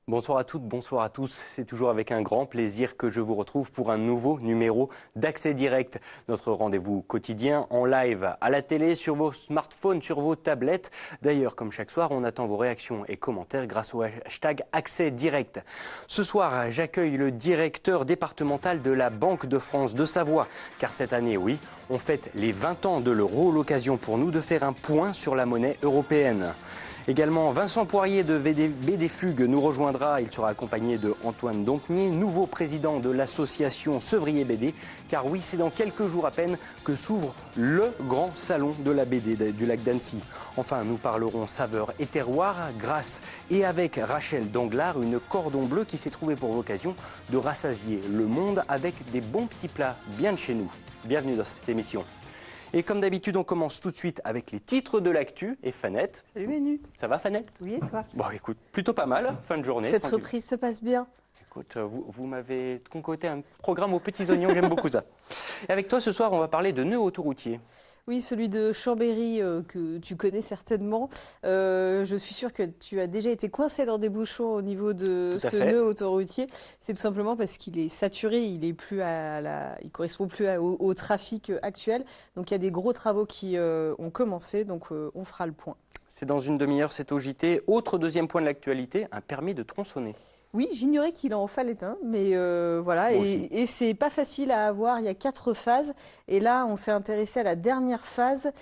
Bonsoir à toutes, bonsoir à tous. C'est toujours avec un grand plaisir que je vous retrouve pour un nouveau numéro d'Accès Direct. Notre rendez-vous quotidien en live à la télé, sur vos smartphones, sur vos tablettes. D'ailleurs, comme chaque soir, on attend vos réactions et commentaires grâce au hashtag Accès Direct. Ce soir, j'accueille le directeur départemental de la Banque de France de Savoie. Car cette année, oui, on fête les 20 ans de l'euro, l'occasion pour nous de faire un point sur la monnaie européenne. Également, Vincent Poirier de BD Fugue nous rejoindra. Il sera accompagné de Antoine Dompnier, nouveau président de l'association Sevrier BD. Car oui, c'est dans quelques jours à peine que s'ouvre le grand salon de la BD du lac d'Annecy. Enfin, nous parlerons saveurs et terroirs grâce et avec Rachel Danglars, une cordon bleu qui s'est trouvée pour l'occasion de rassasier le monde avec des bons petits plats bien de chez nous. Bienvenue dans cette émission. Et comme d'habitude, on commence tout de suite avec les titres de l'actu. Et Fanette. Salut Manu. Ça va Fanette? Oui, et toi? Bon, écoute, plutôt pas mal, fin de journée. Cette reprise se passe bien. Écoute, vous m'avez concocté un programme aux petits oignons, j'aime beaucoup ça. Et avec toi, ce soir, on va parler de nœuds autoroutiers. Oui, celui de Chambéry que tu connais certainement. Je suis sûre que tu as déjà été coincé dans des bouchons au niveau de ce nœud autoroutier. C'est tout simplement parce qu'il est saturé, il correspond plus au trafic actuel. Donc il y a des gros travaux qui ont commencé, donc on fera le point. C'est dans une demi-heure, c'est au JT. Autre deuxième point de l'actualité, un permis de tronçonner. Oui, j'ignorais qu'il en fallait un, mais voilà, et c'est pas facile à avoir, il y a 4 phases, et là on s'est intéressé à la dernière phase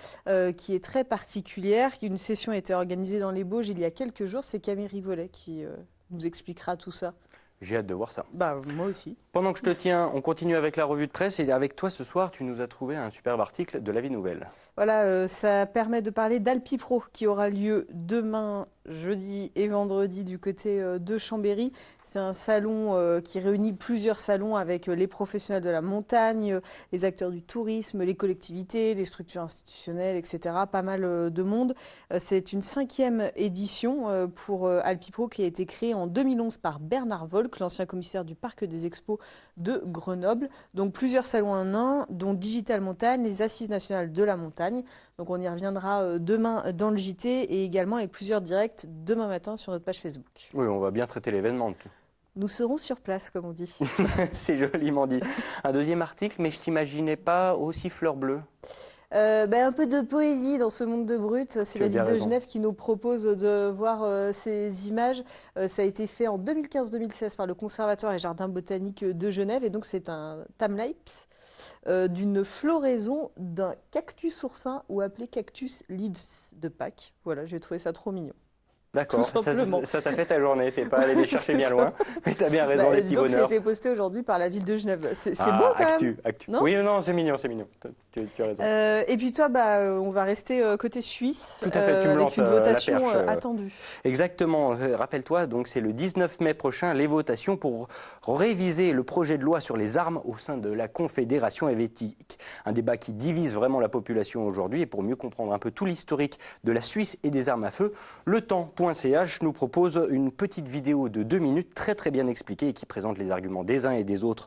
qui est très particulière, une session a été organisée dans les Bauges il y a quelques jours, c'est Camille Rivollet qui nous expliquera tout ça. J'ai hâte de voir ça. Bah, moi aussi. Pendant que je te tiens, on continue avec la revue de presse, et avec toi ce soir, tu nous as trouvé un superbe article de La Vie Nouvelle. Voilà, ça permet de parler d'Alpipro qui aura lieu demain, jeudi et vendredi du côté de Chambéry. C'est un salon qui réunit plusieurs salons avec les professionnels de la montagne, les acteurs du tourisme, les collectivités, les structures institutionnelles, etc. Pas mal de monde. C'est une 5e édition pour Alpipro qui a été créée en 2011 par Bernard Volk, l'ancien commissaire du Parc des Expos de Grenoble. Donc plusieurs salons en un, dont Digital Montagne, les Assises nationales de la montagne. Donc on y reviendra demain dans le JT et également avec plusieurs directs demain matin sur notre page Facebook. Oui, on va bien traiter l'événement. Nous serons sur place, comme on dit. C'est joliment dit. Un deuxième article, mais je t'imaginais pas aussi fleur bleue. Un peu de poésie dans ce monde de brut. C'est la ville de Genève qui nous propose de voir ces images. Ça a été fait en 2015-2016 par le Conservatoire et Jardin botanique de Genève. Et donc c'est un timelapse d'une floraison d'un cactus oursin ou appelé cactus Leeds de Pâques. Voilà, j'ai trouvé ça trop mignon. D'accord, ça t'a fait ta journée, t'es pas allé les chercher bien loin, mais t'as bien raison, les petits bonheurs. Ça a été posté aujourd'hui par la ville de Genève, c'est beau quand même. Actu. Non, oui, non, c'est mignon, tu as raison. Et puis toi, on va rester côté Suisse. Tout à fait, tu me lances avec une votation la perche, attendue. Exactement, rappelle-toi, donc c'est le 19 mai prochain, les votations pour réviser le projet de loi sur les armes au sein de la Confédération helvétique. Un débat qui divise vraiment la population aujourd'hui, et pour mieux comprendre un peu tout l'historique de la Suisse et des armes à feu, le temps.ch nous propose une petite vidéo de 2 minutes très bien expliquée et qui présente les arguments des uns et des autres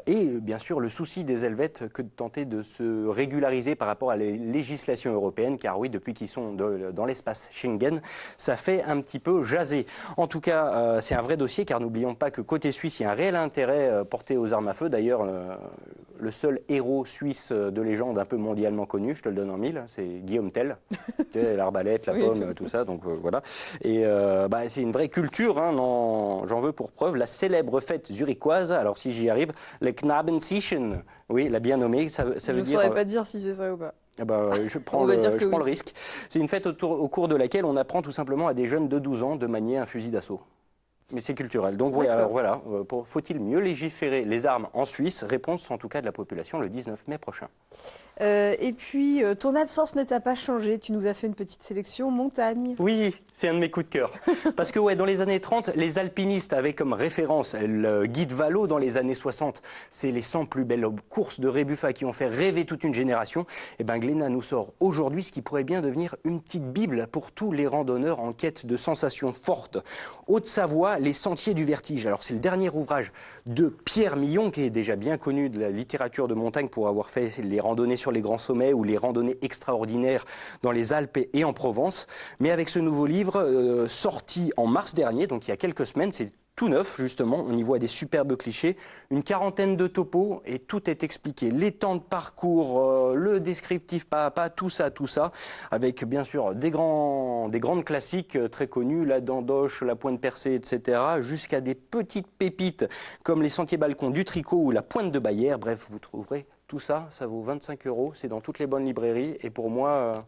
et bien sûr le souci des Helvètes que de tenter de se régulariser par rapport à la législation européenne, car oui, depuis qu'ils sont dans l'espace Schengen, ça fait un petit peu jaser. En tout cas, c'est un vrai dossier, car n'oublions pas que côté suisse, il y a un réel intérêt porté aux armes à feu. D'ailleurs, le seul héros suisse de légende un peu mondialement connu, je te le donne en mille, c'est Guillaume Tell, l'arbalète, la pomme, tout ça, donc voilà. Et c'est une vraie culture, hein, j'en veux pour preuve la célèbre fête zurichoise, alors si j'y arrive, le Knabensischen, oui, la bien nommée, ça veut dire... Je ne saurais pas dire si c'est ça ou pas. Je prends le risque. C'est une fête au cours de laquelle on apprend tout simplement à des jeunes de 12 ans de manier un fusil d'assaut. Mais c'est culturel. Donc oui, alors voilà, faut-il mieux légiférer les armes en Suisse? Réponse en tout cas de la population le 19 mai prochain. Et puis, ton absence ne t'a pas changé. Tu nous as fait une petite sélection montagne. Oui, c'est un de mes coups de cœur. Parce que ouais, dans les années 30, les alpinistes avaient comme référence le guide Valo dans les années 60. C'est les 100 plus belles courses de Rébuffat qui ont fait rêver toute une génération. Et ben Glénat nous sort aujourd'hui ce qui pourrait bien devenir une petite bible pour tous les randonneurs en quête de sensations fortes. Haute-Savoie, les sentiers du vertige. Alors c'est le dernier ouvrage de Pierre Millon, qui est déjà bien connu de la littérature de montagne pour avoir fait les randonnées sur sur les grands sommets ou les randonnées extraordinaires dans les Alpes et en Provence. Mais avec ce nouveau livre, sorti en mars dernier, donc il y a quelques semaines, c'est tout neuf justement, on y voit des superbes clichés, une quarantaine de topos et tout est expliqué. Les temps de parcours, le descriptif pas à pas, tout ça, avec bien sûr des grandes classiques très connues, la Dandoche, la Pointe Percée, etc., jusqu'à des petites pépites comme les Sentiers Balcons du Tricot ou la Pointe de Bavière. Bref, vous trouverez tout ça, ça vaut 25 €, c'est dans toutes les bonnes librairies et pour moi,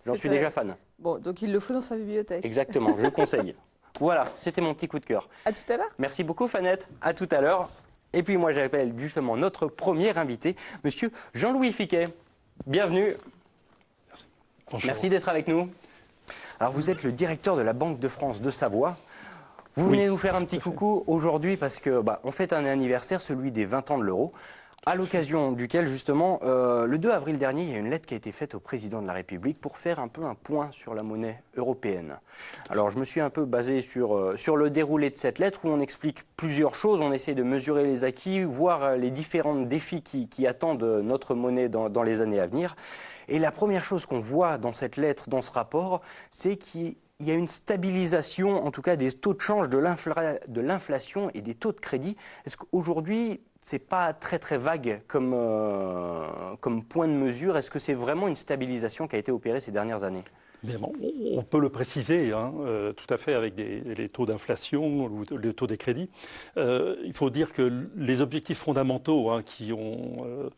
j'en suis déjà fan. Bon, donc il le faut dans sa bibliothèque. Exactement, je conseille. Voilà, c'était mon petit coup de cœur. À tout à l'heure. Merci beaucoup Fanette, à tout à l'heure. Et puis moi j'appelle justement notre premier invité, monsieur Jean-Louis Fiquet. Bienvenue. Merci. Bonjour. Merci d'être avec nous. Alors vous êtes le directeur de la Banque de France de Savoie. Vous venez nous faire un petit coucou aujourd'hui parce que on fête un anniversaire, celui des 20 ans de l'euro. À l'occasion duquel, justement, le 2 avril dernier, il y a une lettre qui a été faite au président de la République pour faire un peu un point sur la monnaie européenne. Alors, je me suis un peu basé sur le déroulé de cette lettre où on explique plusieurs choses. On essaie de mesurer les acquis, voir les différents défis qui attendent notre monnaie dans les années à venir. Et la première chose qu'on voit dans cette lettre, dans ce rapport, c'est qu'il y a une stabilisation, en tout cas, des taux de change, de l'inflation et des taux de crédit. Est-ce qu'aujourd'hui, c'est pas très très vague comme point de mesure? Est-ce que c'est vraiment une stabilisation qui a été opérée ces dernières années? Bien, bon, on peut le préciser, tout à fait, avec les taux d'inflation ou le taux des crédits. Il faut dire que les objectifs fondamentaux qui ont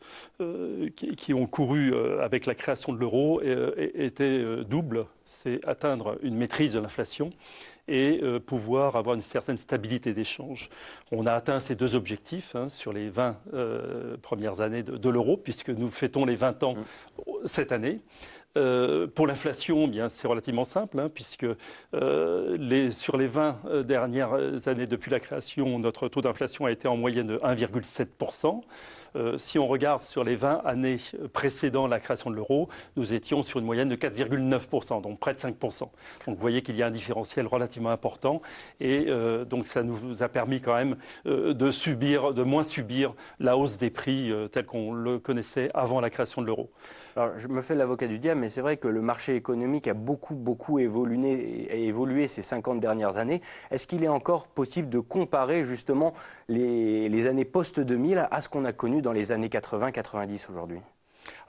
couru avec la création de l'euro étaient doubles. C'est atteindre une maîtrise de l'inflation et pouvoir avoir une certaine stabilité d'échange. On a atteint ces deux objectifs sur les 20 premières années de l'euro, puisque nous fêtons les 20 ans cette année. Pour l'inflation, bien, c'est relativement simple, puisque sur les 20 dernières années depuis la création, notre taux d'inflation a été en moyenne de 1,7%. Si on regarde sur les 20 années précédant la création de l'euro, nous étions sur une moyenne de 4,9%, donc près de 5%. Donc vous voyez qu'il y a un différentiel relativement important et donc ça nous a permis quand même de moins subir la hausse des prix telle qu'on le connaissait avant la création de l'euro. Alors, je me fais l'avocat du diable, mais c'est vrai que le marché économique a beaucoup évolué ces 50 dernières années. Est-ce qu'il est encore possible de comparer justement les années post-2000 à ce qu'on a connu dans les années 80-90 aujourd'hui ?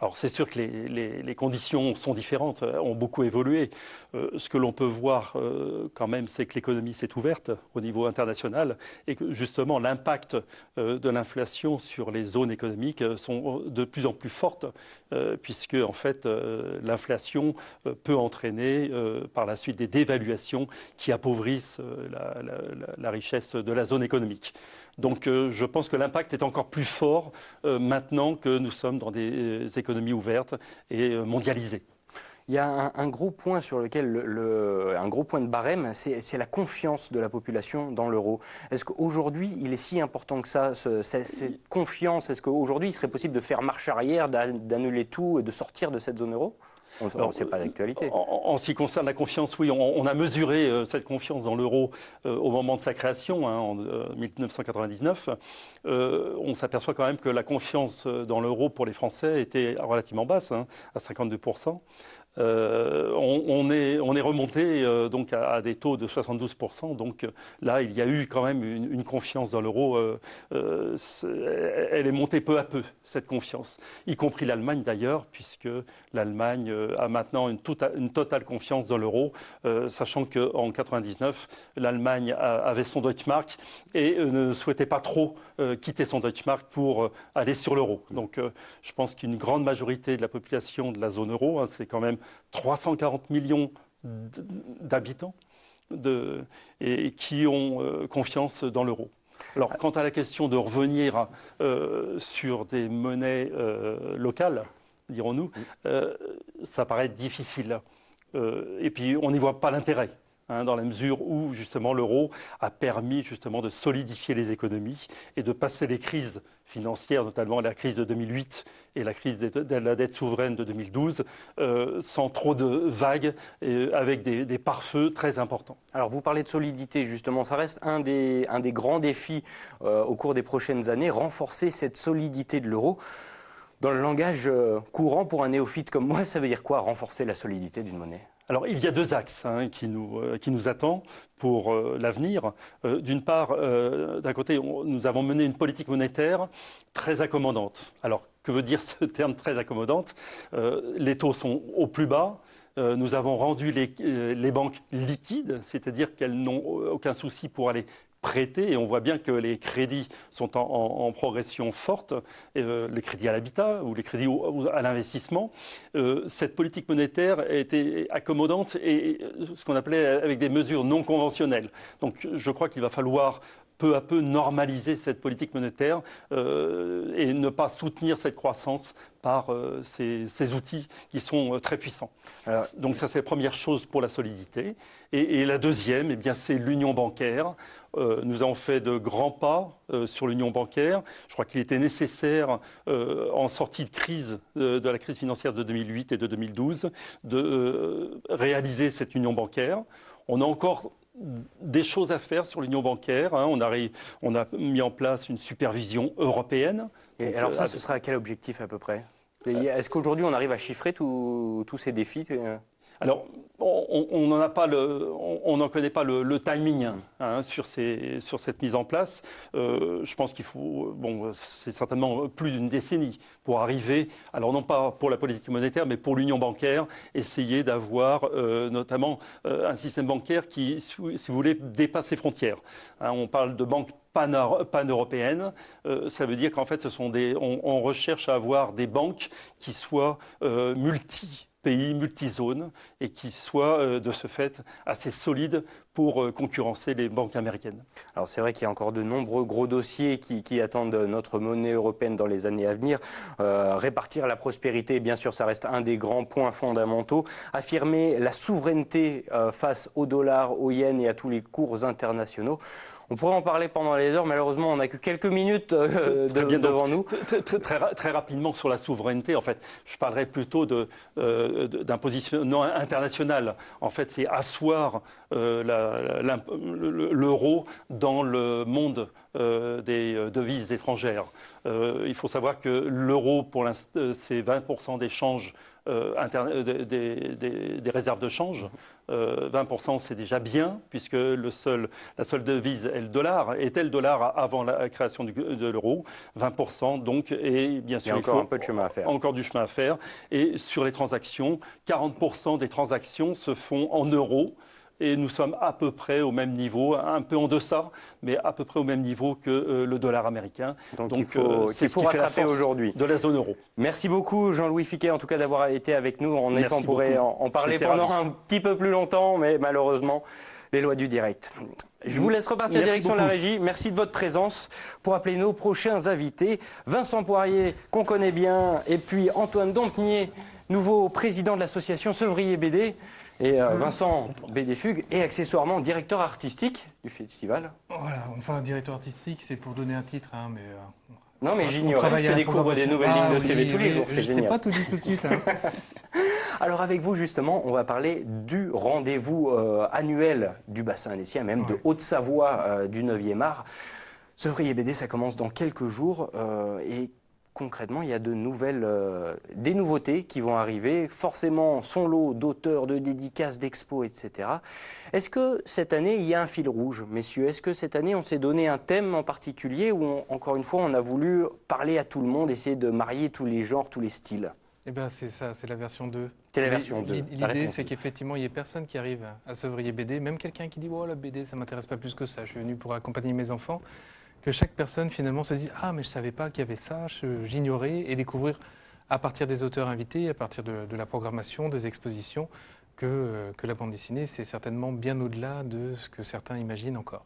Alors c'est sûr que les conditions sont différentes, ont beaucoup évolué. Ce que l'on peut voir quand même, c'est que l'économie s'est ouverte au niveau international et que justement l'impact de l'inflation sur les zones économiques sont de plus en plus fortes puisque en fait l'inflation peut entraîner par la suite des dévaluations qui appauvrissent la richesse de la zone économique. Donc je pense que l'impact est encore plus fort maintenant que nous sommes dans des économies ouvertes et mondialisées. Il y a un gros point sur lequel, un gros point de barème, c'est la confiance de la population dans l'euro. Est-ce qu'aujourd'hui, il est si important que ça, cette confiance? Est-ce qu'aujourd'hui, il serait possible de faire marche arrière, d'annuler tout et de sortir de cette zone euro? C'est pas d'actualité. En ce qui concerne la confiance, oui, on a mesuré cette confiance dans l'euro au moment de sa création, en 1999. On s'aperçoit quand même que la confiance dans l'euro pour les Français était relativement basse, à 52%. On est remonté donc à des taux de 72%. Donc là, il y a eu quand même une confiance dans l'euro. Elle est montée peu à peu, cette confiance, y compris l'Allemagne d'ailleurs, puisque l'Allemagne a maintenant une totale confiance dans l'euro, sachant qu'en 1999, l'Allemagne avait son Deutschmark et ne souhaitait pas trop quitter son Deutschmark pour aller sur l'euro. Donc je pense qu'une grande majorité de la population de la zone euro, c'est quand même 340 millions d'habitants et qui ont confiance dans l'euro. Alors, quant à la question de revenir sur des monnaies locales, dirons-nous, ça paraît difficile. Et puis, on n'y voit pas l'intérêt. Dans la mesure où justement l'euro a permis justement de solidifier les économies et de passer les crises financières, notamment la crise de 2008 et la crise de la dette souveraine de 2012, sans trop de vagues et avec des pare-feux très importants. Alors vous parlez de solidité justement, ça reste un des grands défis au cours des prochaines années, renforcer cette solidité de l'euro. Dans le langage courant, pour un néophyte comme moi, ça veut dire quoi, renforcer la solidité d'une monnaie? Alors, il y a deux axes qui nous attendent pour l'avenir. D'une part, d'un côté, nous avons mené une politique monétaire très accommodante. Alors, que veut dire ce terme très accommodante? Les taux sont au plus bas. Nous avons rendu les banques liquides, c'est-à-dire qu'elles n'ont aucun souci pour aller prêter, et on voit bien que les crédits sont en progression forte, les crédits à l'habitat ou les crédits à l'investissement. Cette politique monétaire a été accommodante et ce qu'on appelait avec des mesures non conventionnelles. Donc je crois qu'il va falloir peu à peu normaliser cette politique monétaire et ne pas soutenir cette croissance par ces outils qui sont très puissants. Alors, donc ça, c'est la première chose pour la solidité. Et la deuxième, eh bien, c'est l'union bancaire. Nous avons fait de grands pas sur l'union bancaire. Je crois qu'il était nécessaire, en sortie de crise, de la crise financière de 2008 et de 2012, de réaliser cette union bancaire. On a encore des choses à faire sur l'union bancaire. On a mis en place une supervision européenne. Et donc, alors ça, ce sera à quel objectif à peu près? Est-ce qu'aujourd'hui on arrive à chiffrer tous ces défis? Alors, on n'en connaît pas le timing sur cette mise en place. Je pense qu'il faut, c'est certainement plus d'une décennie pour arriver, alors non pas pour la politique monétaire, mais pour l'union bancaire, essayer d'avoir notamment un système bancaire qui, si vous voulez, dépasse ses frontières. On parle de banques pan-européennes, ça veut dire qu'en fait, on recherche à avoir des banques qui soient multi-pays, multi-zones, et qui soient de ce fait assez solides pour concurrencer les banques américaines. Alors c'est vrai qu'il y a encore de nombreux gros dossiers qui attendent notre monnaie européenne dans les années à venir. Répartir la prospérité, bien sûr, ça reste un des grands points fondamentaux. Affirmer la souveraineté face au dollar, au yen et à tous les cours internationaux. On pourrait en parler pendant les heures, malheureusement on n'a que quelques minutes devant nous. Très rapidement sur la souveraineté, en fait, je parlerai plutôt d'un positionnement international. En fait, c'est asseoir l'euro dans le monde des devises étrangères. Il faut savoir que l'euro, pour l'instant, c'est 20% des changes des réserves de change. 20%, c'est déjà bien, puisque la seule devise est le dollar, était le dollar avant la création de l'euro. 20%, donc, et bien sûr, il y a encore un peu de chemin à faire. Encore du chemin à faire. Et sur les transactions, 40% des transactions se font en euros. Et nous sommes à peu près au même niveau, un peu en deçà, mais à peu près au même niveau que le dollar américain. Donc c'est ce qui fait la force aujourd'hui de la zone euro. Merci beaucoup Jean-Louis Fiquet, en tout cas d'avoir été avec nous. On pourrait en parler pendant un petit peu plus longtemps, mais malheureusement, les lois du direct. Je vous laisse repartir direction la régie. Merci de votre présence. Pour appeler nos prochains invités, Vincent Poirier, qu'on connaît bien, et puis Antoine Dompnier, nouveau président de l'association Sevrier BD. Et Vincent Bédéfugue est accessoirement directeur artistique du festival. Voilà, enfin directeur artistique, c'est pour donner un titre, mais... non, mais j'ignorais, je te découvre des nouvelles lignes de CV tous les jours, c'est génial. Je t'ai pas tout dit tout de suite. Alors avec vous justement, on va parler du rendez-vous annuel du bassin annécien, même de Haute-Savoie du 9e art. Sevrier BD, ça commence dans quelques jours et concrètement, il y a des nouveautés qui vont arriver, forcément son lot d'auteurs, de dédicaces, d'expos, etc. Est-ce que cette année, il y a un fil rouge, messieurs? Est-ce que cette année, on s'est donné un thème en particulier où, encore une fois, on a voulu parler à tout le monde, essayer de marier tous les genres, tous les styles? Eh bien, c'est ça, c'est la version 2. C'est la version 2. L'idée, c'est qu'effectivement, il n'y ait personne qui arrive à Sevrier BD, même quelqu'un qui dit « Oh, la BD, ça ne m'intéresse pas plus que ça, je suis venu pour accompagner mes enfants », que chaque personne finalement se dise « Ah, mais je ne savais pas qu'il y avait ça, j'ignorais », et découvrir à partir des auteurs invités, à partir de la programmation, des expositions, que la bande dessinée, c'est certainement bien au-delà de ce que certains imaginent encore.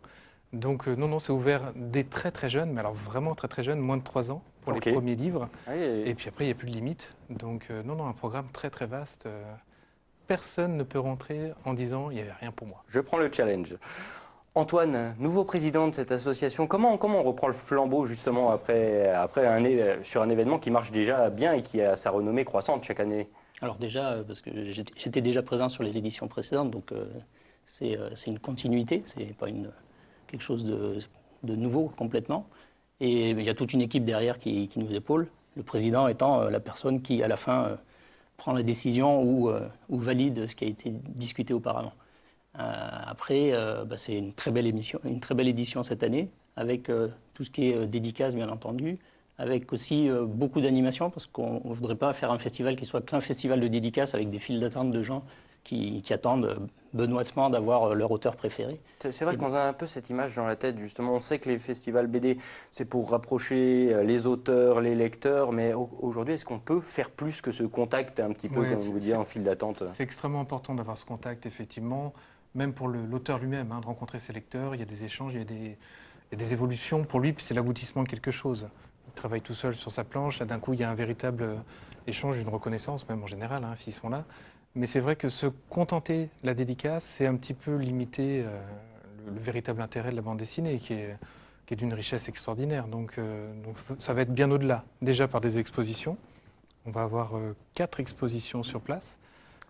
Donc non, c'est ouvert dès très très jeune, mais alors vraiment très très jeune, moins de 3 ans pour les premiers livres. Et puis après, il n'y a plus de limite. Donc non, un programme très très vaste. Personne ne peut rentrer en disant « Il n'y avait rien pour moi ». Je prends le challenge. Antoine, nouveau président de cette association, comment on reprend le flambeau justement sur un événement qui marche déjà bien et qui a sa renommée croissante chaque année? Alors déjà, parce que j'étais déjà présent sur les éditions précédentes, donc c'est une continuité, c'est pas quelque chose de nouveau complètement. Et il y a toute une équipe derrière qui nous épaule. Le président étant la personne qui, à la fin, prend la décision ou valide ce qui a été discuté auparavant. Après, c'est une très belle édition cette année, avec tout ce qui est dédicace, bien entendu, avec aussi beaucoup d'animation, parce qu'on ne voudrait pas faire un festival qui soit qu'un festival de dédicace avec des files d'attente de gens qui attendent benoîtement d'avoir leur auteur préféré. C'est vrai qu'on a un peu cette image dans la tête, justement. On sait que les festivals BD, c'est pour rapprocher les auteurs, les lecteurs, mais aujourd'hui, est-ce qu'on peut faire plus que ce contact, un petit peu, comme vous dites, en file d'attente? C'est extrêmement important d'avoir ce contact, effectivement, même pour l'auteur lui-même, de rencontrer ses lecteurs. Il y a des échanges, il y a des évolutions pour lui, puis c'est l'aboutissement de quelque chose. Il travaille tout seul sur sa planche, là d'un coup il y a un véritable échange, une reconnaissance même en général, s'ils sont là. Mais c'est vrai que se contenter de la dédicace, c'est un petit peu limiter le véritable intérêt de la bande dessinée, qui est d'une richesse extraordinaire. Donc ça va être bien au-delà, déjà par des expositions. On va avoir 4 expositions sur place.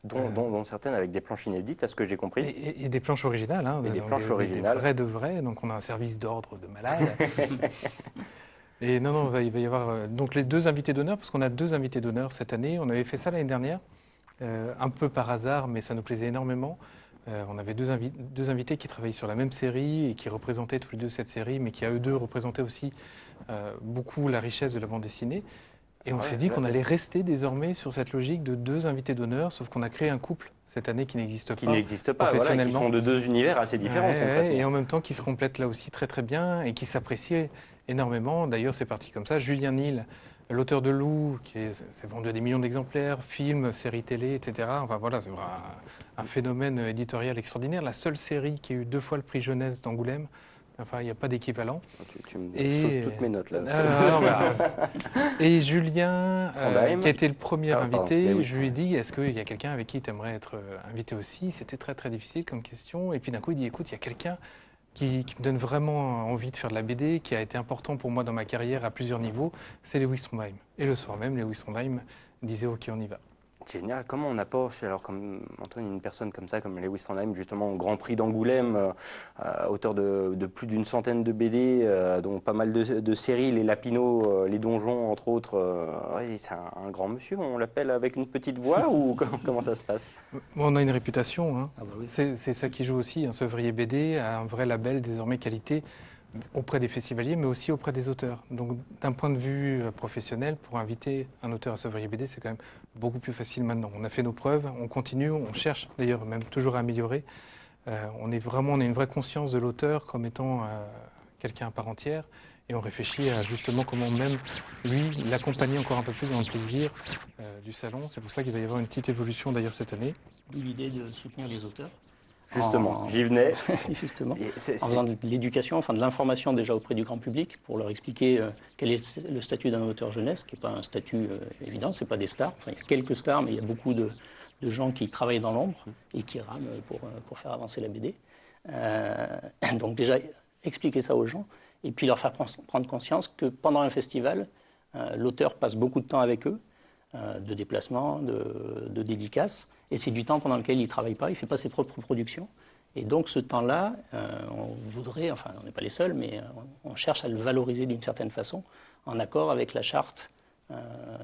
Dont certaines avec des planches inédites, à ce que j'ai compris. Et des planches originales. Et des planches originales. Des vrais de vrais, donc on a un service d'ordre de malade. Et non, il va y avoir donc les 2 invités d'honneur, parce qu'on a 2 invités d'honneur cette année. On avait fait ça l'année dernière, un peu par hasard, mais ça nous plaisait énormément. On avait deux invités qui travaillaient sur la même série et qui représentaient tous les 2 cette série, mais qui à eux 2 représentaient aussi beaucoup la richesse de la bande dessinée. Et on s'est dit qu'on allait rester désormais sur cette logique de 2 invités d'honneur, sauf qu'on a créé un couple cette année qui n'existe pas. Qui n'existe pas, voilà, qui sont de 2 univers assez différents concrètement. Et en même temps qui se complètent là aussi très très bien et qui s'apprécient énormément. D'ailleurs, c'est parti comme ça. Julien Nil, l'auteur de Loup, qui s'est vendu à des millions d'exemplaires, films, séries télé, etc. Enfin voilà, c'est un phénomène éditorial extraordinaire. La seule série qui a eu 2 fois le prix jeunesse d'Angoulême. Enfin, il n'y a pas d'équivalent. Tu me sautes toutes mes notes là. Et Julien, qui a été le premier invité, je lui ai dit, est-ce qu'il y a quelqu'un avec qui tu aimerais être invité aussi? C'était très très difficile comme question. Et puis d'un coup, il dit, écoute, il y a quelqu'un qui me donne vraiment envie de faire de la BD, qui a été important pour moi dans ma carrière à plusieurs niveaux, c'est Lewis Trondheim. Et le soir même, Lewis Trondheim disait, ok, on y va. Génial. Comment on n'a pas, alors comme Antoine, une personne comme ça, comme Lewis Trondheim, justement au Grand Prix d'Angoulême, auteur de plus d'une centaine de BD, dont pas mal de séries, les Lapinots, les Donjons, entre autres. C'est un grand monsieur, on l'appelle avec une petite voix ou comment ça se passe? On a une réputation. Ah bah oui. C'est ça qui joue aussi. Sevrier BD a un vrai label désormais qualité auprès des festivaliers, mais aussi auprès des auteurs. Donc, d'un point de vue professionnel, pour inviter un auteur à Sevrier BD, c'est quand même beaucoup plus facile maintenant. On a fait nos preuves, on continue, on cherche d'ailleurs même toujours à améliorer. On a une vraie conscience de l'auteur comme étant quelqu'un à part entière, et on réfléchit à justement comment même lui l'accompagner encore un peu plus dans le plaisir du salon. C'est pour ça qu'il va y avoir une petite évolution d'ailleurs cette année. D'où l'idée de soutenir les auteurs. Justement, j'y venais. Justement, en faisant de l'éducation, enfin de l'information déjà auprès du grand public, pour leur expliquer quel est le statut d'un auteur jeunesse, qui n'est pas un statut évident, c'est pas des stars. Enfin, il y a quelques stars, mais il y a beaucoup de gens qui travaillent dans l'ombre et qui rament pour faire avancer la BD. Donc déjà, expliquer ça aux gens, et puis leur faire prendre conscience que pendant un festival, l'auteur passe beaucoup de temps avec eux, de déplacement, de dédicaces, et c'est du temps pendant lequel il ne travaille pas, il ne fait pas ses propres productions. Et donc ce temps-là, on voudrait, enfin on n'est pas les seuls, mais on cherche à le valoriser d'une certaine façon, en accord avec la charte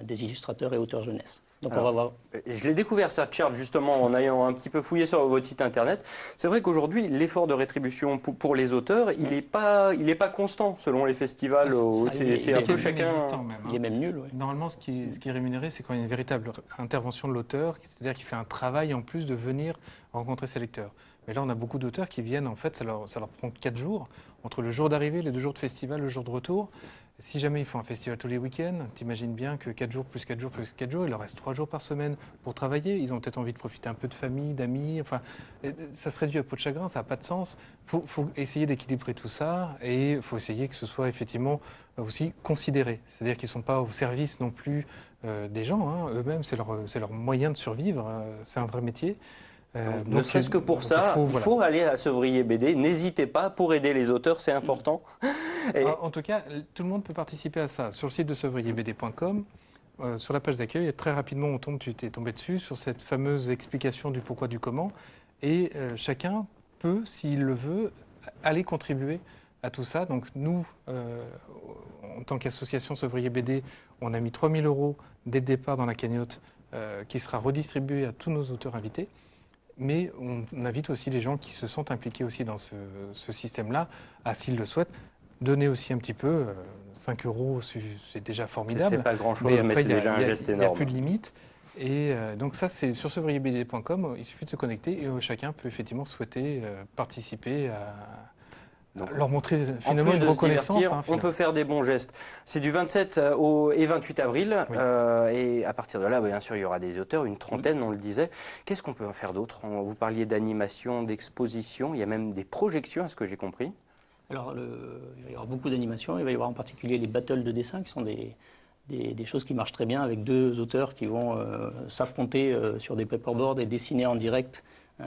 des illustrateurs et auteurs jeunesse. Donc alors, on va voir. Je l'ai découvert cette charte justement en ayant un petit peu fouillé sur votre site internet. C'est vrai qu'aujourd'hui l'effort de rétribution pour les auteurs, il n'est pas constant selon les festivals. C'est un peu chacun. Il est même nul. Ouais. Normalement, ce qui est rémunéré, c'est quand il y a une véritable intervention de l'auteur, c'est-à-dire qu'il fait un travail en plus de venir rencontrer ses lecteurs. Mais là, on a beaucoup d'auteurs qui viennent, en fait, ça leur prend 4 jours, entre le jour d'arrivée, les 2 jours de festival, le jour de retour. Si jamais ils font un festival tous les week-ends, t'imagines bien que 4 jours plus 4 jours plus 4 jours, il leur reste 3 jours par semaine pour travailler. Ils ont peut-être envie de profiter un peu de famille, d'amis. Enfin, ça se réduit à peau de chagrin, ça n'a pas de sens. Il faut essayer d'équilibrer tout ça et il faut essayer que ce soit effectivement aussi considéré. C'est-à-dire qu'ils ne sont pas au service non plus des gens. Eux-mêmes, c'est leur moyen de survivre. C'est un vrai métier. Ne serait-ce que pour ça, il faut aller à Sevrier BD. N'hésitez pas pour aider les auteurs, c'est important. Et... En tout cas, tout le monde peut participer à ça. Sur le site de sevrierbd.com, sur la page d'accueil, très rapidement, tu t'es tombé dessus, sur cette fameuse explication du pourquoi, du comment. Et chacun peut, s'il le veut, aller contribuer à tout ça. Donc nous, en tant qu'association Sevrier BD, on a mis 3 000 € dès le départ dans la cagnotte qui sera redistribuée à tous nos auteurs invités. Mais on invite aussi les gens qui se sont impliqués aussi dans ce système-là à, s'ils le souhaitent, donner aussi un petit peu. 5 €, c'est déjà formidable. C'est pas grand-chose, mais c'est déjà un geste énorme. Il n'y a plus de limite. Et donc ça, c'est sur sevrierbd.com. Il suffit de se connecter et chacun peut effectivement souhaiter participer à... Donc, leur montrer finalement une reconnaissance. On peut faire des bons gestes. C'est du 27 et 28 avril. Oui. Et à partir de là, bien sûr, il y aura des auteurs, une trentaine, on le disait. Qu'est-ce qu'on peut en faire d'autre? Vous parliez d'animation, d'exposition. Il y a même des projections, à ce que j'ai compris. Alors, il va y avoir beaucoup d'animations. Il va y avoir en particulier les battles de dessin, qui sont des choses qui marchent très bien, avec deux auteurs qui vont s'affronter sur des paperboards et dessiner en direct une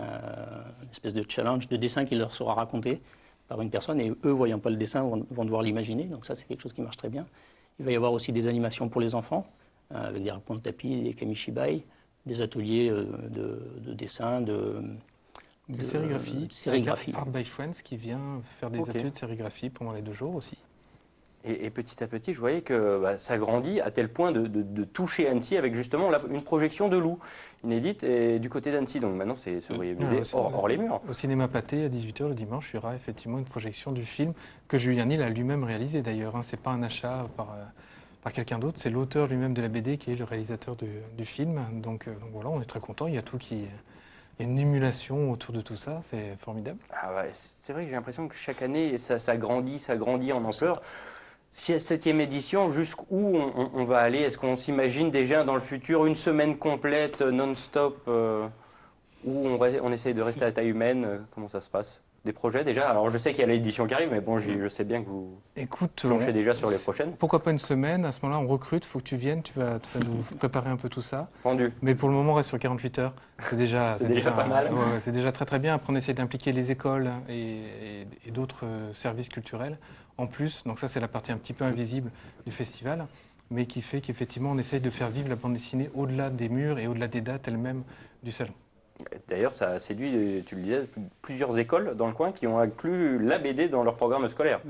espèce de challenge de dessin qui leur sera raconté par une personne, et eux, voyant pas le dessin, vont devoir l'imaginer. Donc ça, c'est quelque chose qui marche très bien. Il va y avoir aussi des animations pour les enfants, avec des racontes de tapis, des kamishibai, des ateliers de dessin, de sérigraphie. Art by Friends qui vient faire des ateliers de sérigraphie pendant les 2 jours aussi. Et petit à petit, je voyais que ça grandit à tel point de toucher Annecy avec justement une projection de Loup, inédite, et du côté d'Annecy. Donc maintenant, c'est Sevrier BD hors les murs. Au cinéma Pâté, à 18 h le dimanche, il y aura effectivement une projection du film que Julien Nil a lui-même réalisé d'ailleurs. Ce n'est pas un achat par quelqu'un d'autre, c'est l'auteur lui-même de la BD qui est le réalisateur du film. Donc voilà, on est très contents. Il y a tout qui... Il y a une émulation autour de tout ça, c'est formidable. Ah ouais, c'est vrai que j'ai l'impression que chaque année, ça grandit en ampleur. 7e édition, jusqu'où on va aller? Est-ce qu'on s'imagine déjà dans le futur une semaine complète, non-stop, où on essaye de rester à taille humaine? Comment ça se passe? Des projets déjà? Alors je sais qu'il y a l'édition qui arrive, mais bon, je sais bien que vous planchez déjà sur les prochaines. Pourquoi pas une semaine? À ce moment-là, on recrute, il faut que tu viennes, tu vas nous préparer un peu tout ça. Vendu. Mais pour le moment, on reste sur 48 heures. C'est déjà, déjà pas mal. Ouais, c'est déjà très très bien. Après, on essaie d'impliquer les écoles et d'autres services culturels en plus. Donc ça, c'est la partie un petit peu invisible du festival, mais qui fait qu'effectivement, on essaye de faire vivre la bande dessinée au-delà des murs et au-delà des dates elles-mêmes du salon. D'ailleurs, ça a séduit, tu le disais, plusieurs écoles dans le coin qui ont inclus la BD dans leur programme scolaire.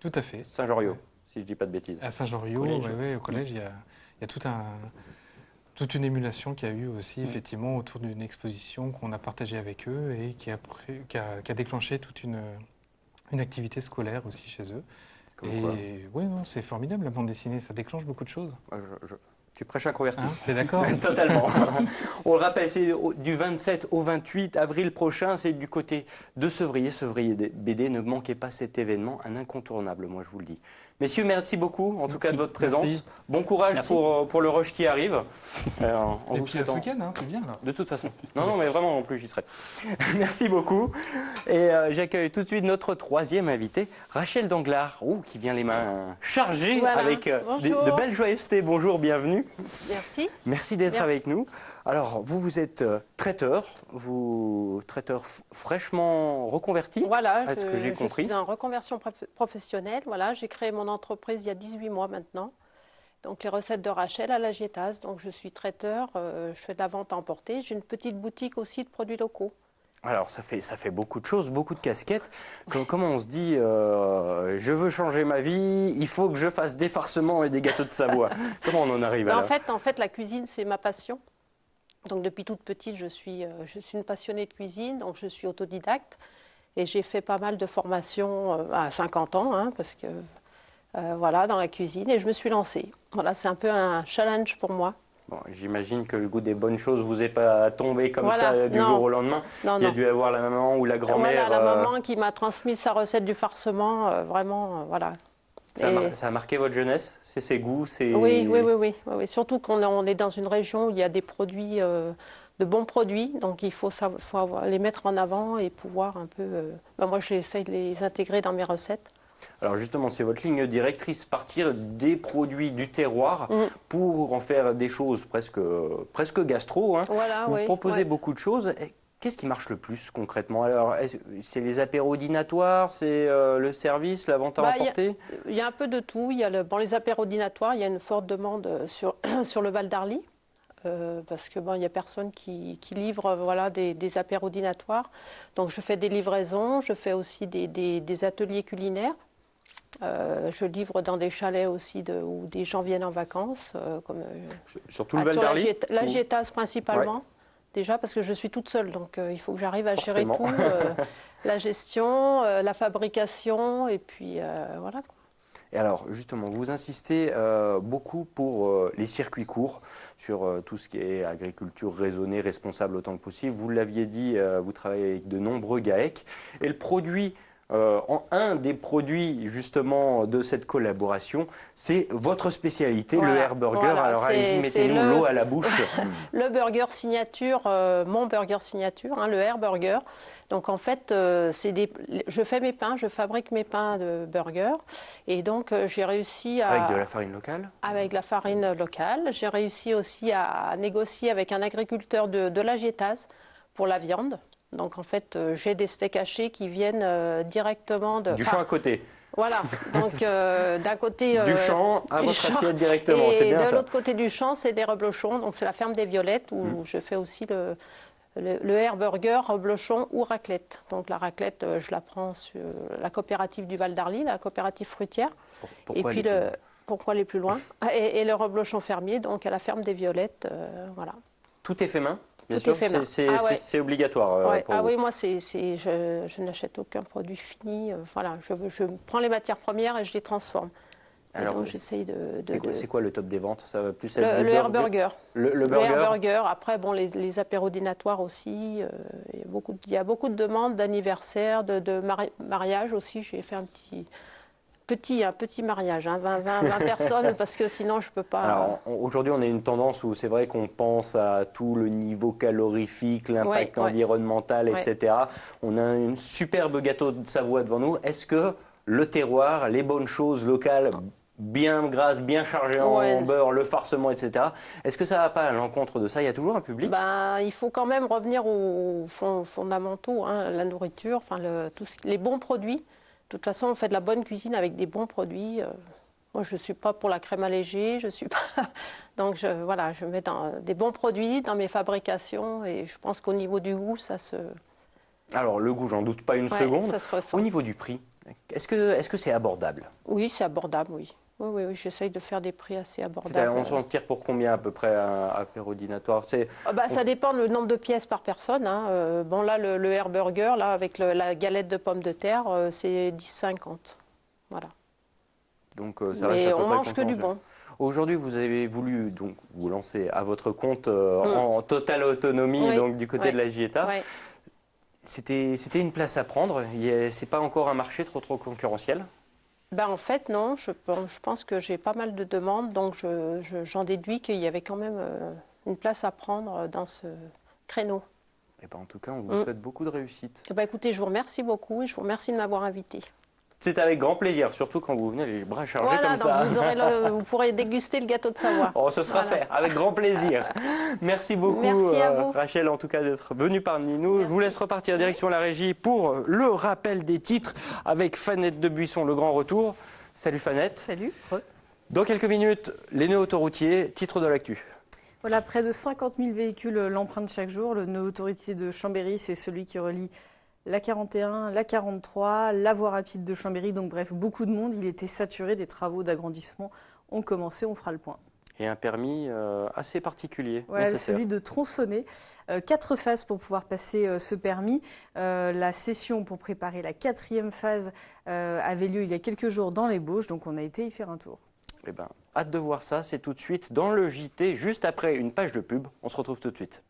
Tout à fait. Saint-Joriot, si je ne dis pas de bêtises. À Saint-Joriot, au collège, il y a toute une émulation qu'il y a eu aussi, effectivement, autour d'une exposition qu'on a partagée avec eux et qui a déclenché toute une activité scolaire aussi chez eux. Oui, c'est formidable, la bande dessinée, ça déclenche beaucoup de choses. Tu prêches un converti. T'es d'accord? Totalement. On le rappelle, c'est du 27 au 28 avril prochain, c'est du côté de Sevrier. Sevrier BD, ne manquez pas cet événement, un incontournable, moi je vous le dis. Messieurs, merci beaucoup en tout cas de votre présence. Merci. Bon courage pour le rush qui arrive. Et puis à ce week-end, tu viens là. De toute façon. Non, mais vraiment, en plus, j'y serai. Merci beaucoup. Et j'accueille tout de suite notre 3e invité, Rachel Danglars, qui vient les mains chargées avec de belles joyeusetés. Bonjour, bienvenue. Merci. Merci d'être avec nous. Alors, vous êtes traiteur, fraîchement reconverti, voilà, à ce que j'ai compris. Je suis en reconversion professionnelle. Voilà, j'ai créé mon entreprise il y a 18 mois maintenant. Donc, les recettes de Rachel à la Gétaz. Donc, je suis traiteur, je fais de la vente à emporter. J'ai une petite boutique aussi de produits locaux. Alors, ça fait beaucoup de choses, beaucoup de casquettes. Comment on se dit, je veux changer ma vie, il faut que je fasse des farcements et des gâteaux de Savoie. Comment on en arrive à là? En fait, la cuisine, c'est ma passion. Donc, depuis toute petite, je suis une passionnée de cuisine, donc je suis autodidacte. Et j'ai fait pas mal de formations à 50 ans, parce que, dans la cuisine. Et je me suis lancée. Voilà, c'est un peu un challenge pour moi. Bon, j'imagine que le goût des bonnes choses vous est pas tombé comme ça du jour au lendemain. Il y a dû avoir la maman ou la grand-mère. Voilà, la maman qui m'a transmis sa recette du farcement, voilà. Ça a marqué votre jeunesse? C'est ses goûts? Oui. Surtout qu'on est dans une région où il y a des produits, de bons produits, donc il faut les mettre en avant et pouvoir un peu... moi, j'essaye de les intégrer dans mes recettes. Alors justement, c'est votre ligne directrice, partir des produits du terroir pour en faire des choses presque gastro. Voilà, vous proposez beaucoup de choses. Qu'est-ce qui marche le plus concrètement? Alors, c'est les apéros dînatoires, c'est le service, la vente à emporter? Il y a un peu de tout. Il y a les apéros dînatoires, il y a une forte demande sur le Val d'Arly. parce que il y a personne qui livre voilà, des apérodinatoires. Donc je fais des livraisons, je fais aussi des ateliers culinaires. Je livre dans des chalets aussi où des gens viennent en vacances. Sur tout le Val d'Arly La Gietaz principalement, déjà parce que je suis toute seule, donc il faut que j'arrive à gérer tout, la gestion, la fabrication, et puis voilà. Et alors, justement, vous insistez beaucoup pour les circuits courts, sur tout ce qui est agriculture raisonnée, responsable autant que possible. Vous l'aviez dit, vous travaillez avec de nombreux GAEC. Et le produit, un des produits justement de cette collaboration, c'est votre spécialité, le Air Burger. Voilà, alors allez-y, mettez-nous l'eau à la bouche. Le burger signature, mon burger signature, le Air Burger. Donc en fait, je fais mes pains, je fabrique mes pains de burger. Et donc j'ai réussi à... Avec de la farine locale? Avec la farine locale. J'ai réussi aussi à négocier avec un agriculteur de la Gietaz pour la viande. Donc en fait, j'ai des steaks hachés qui viennent directement de... Du champ à côté. Voilà, donc d'un côté... du champ à votre assiette directement, c'est bien ça. Et de l'autre côté du champ, c'est des reblochons. Donc c'est la ferme des Violettes où je fais aussi le Air Burger, reblochon ou raclette. Donc la raclette, je la prends sur la coopérative du Val d'Arly, la coopérative fruitière. Pourquoi et puis pourquoi aller plus loin et le reblochon fermier, donc à la ferme des Violettes, voilà. Tout est fait main? Bien sûr, c'est obligatoire. Pour vous. Oui, moi, je n'achète aucun produit fini. Voilà, je prends les matières premières et je les transforme. Alors, donc, j'essaye c'est quoi le top des ventes? Ça va plus être le Air Burger. Le burger. Air Burger. Après, les apérodinatoires aussi. Il y a beaucoup de demandes d'anniversaire, de mariage aussi. J'ai fait un petit mariage, 20 personnes, parce que sinon je ne peux pas... Alors, aujourd'hui, on a une tendance où c'est vrai qu'on pense à tout le niveau calorifique, l'impact environnemental, etc. On a une superbe gâteau de Savoie devant nous. Est-ce que le terroir, les bonnes choses locales, bien grasses, bien chargées en beurre, le farcement, etc., est-ce que ça ne va pas à l'encontre de ça? Il y a toujours un public? Il faut quand même revenir aux fondamentaux, la nourriture, les bons produits. De toute façon, on fait de la bonne cuisine avec des bons produits. Moi, je ne suis pas pour la crème allégée, je suis pas... Donc, je mets des bons produits dans mes fabrications et je pense qu'au niveau du goût, ça se... Alors, le goût, j'en doute pas une seconde. Ça se ressent. Au niveau du prix, est-ce que c'est abordable? Oui, c'est abordable, oui. Oui, j'essaye de faire des prix assez abordables. On s'en tire pour combien à peu près un apérodinatoire? Ça dépend le nombre de pièces par personne. Là, le Air Burger, là, avec la galette de pommes de terre, c'est 10,50. Voilà. Donc ça reste à peu près on mange que du bon. Aujourd'hui, vous avez voulu donc vous lancer à votre compte en totale autonomie, donc du côté de la Gietaz. Ouais. C'était une place à prendre. C'est pas encore un marché trop concurrentiel? En fait, non. Je pense que j'ai pas mal de demandes, donc j'en déduis qu'il y avait quand même une place à prendre dans ce créneau. En tout cas, on vous souhaite beaucoup de réussite. Écoutez, je vous remercie beaucoup et je vous remercie de m'avoir invité. C'est avec grand plaisir, surtout quand vous venez les bras chargés comme ça. Vous pourrez déguster le gâteau de Savoie. Ce sera fait, avec grand plaisir. Merci beaucoup, Merci à vous. Rachel, en tout cas, d'être venue parmi nous. Merci. Je vous laisse repartir direction la régie pour le rappel des titres avec Fanette de Buisson, le grand retour. Salut Fanette. Salut. Dans quelques minutes, les nœuds autoroutiers, titre de l'actu. Voilà, près de 50 000 véhicules l'empruntent chaque jour. Le nœud autoroutier de Chambéry, c'est celui qui relie la 41, la 43, la voie rapide de Chambéry. Donc bref, beaucoup de monde. Il était saturé. Des travaux d'agrandissement ont commencé. On fera le point. Et un permis assez particulier. Voilà, celui de tronçonner. 4 phases pour pouvoir passer ce permis. La session pour préparer la 4e phase avait lieu il y a quelques jours dans les Bauges. Donc on a été y faire un tour. Hâte de voir ça. C'est tout de suite dans le JT, juste après une page de pub. On se retrouve tout de suite.